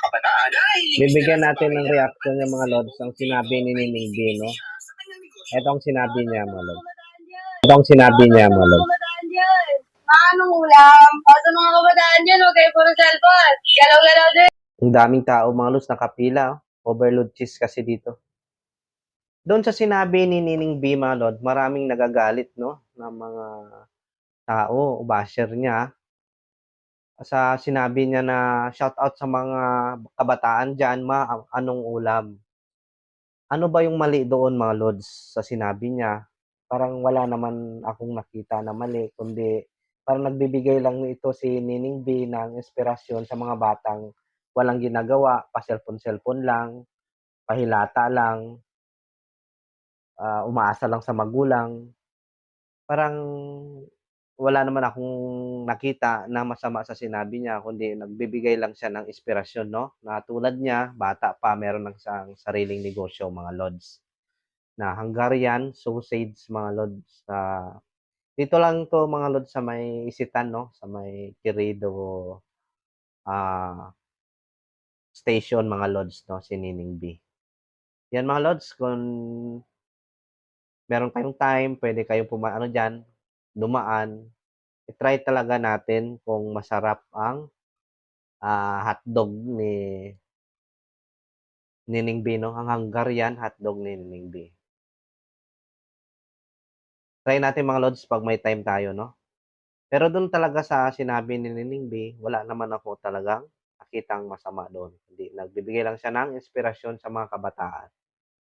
kabataan. Bibigyan natin ng reaction ng mga lods ang sinabi ni Nining B, no? Ito ang sinabi niya, mga lods. Anong ulam? Sa mga kabataan dyan, okay, puro cellphone. Galaw-galaw din. Ang daming tao, mga lods, nakapila. Overload cheese kasi dito. Doon sa sinabi ni Nining B, mga lods, maraming nagagalit, no? Ng mga tao, basher niya. Sa sinabi niya na shout out sa mga kabataan dyan, anong ulam? Ano ba yung mali doon, mga lods, sa sinabi niya? Parang wala naman akong nakita na mali, kundi parang nagbibigay lang ito si Nining B ng inspirasyon sa mga batang walang ginagawa, pa-cellphone-cellphone lang, pahilata lang, umaasa lang sa magulang. Parang wala naman akong nakita na masama sa sinabi niya, kundi nagbibigay lang siya ng inspirasyon, no? Na tulad niya, bata pa, meron ng siyang sariling negosyo, mga lods. Na Hungarian sausage, mga lods. Dito lang to, mga lods, sa may Isitan, no? Sa may Querido station, mga lods, no? Si Nining B. Yan, mga lods, kung meron kayong time, pwede kayong dumaan. I-try talaga natin kung masarap ang hotdog ni Nining B, no? Ang Hungarian hotdog ni Nining B. Try natin, mga lods, pag may time tayo, no? Pero doon talaga sa sinabi ni Nining B, wala naman ako talagang nakitang masama doon. Hindi, nagbibigay lang siya ng inspirasyon sa mga kabataan.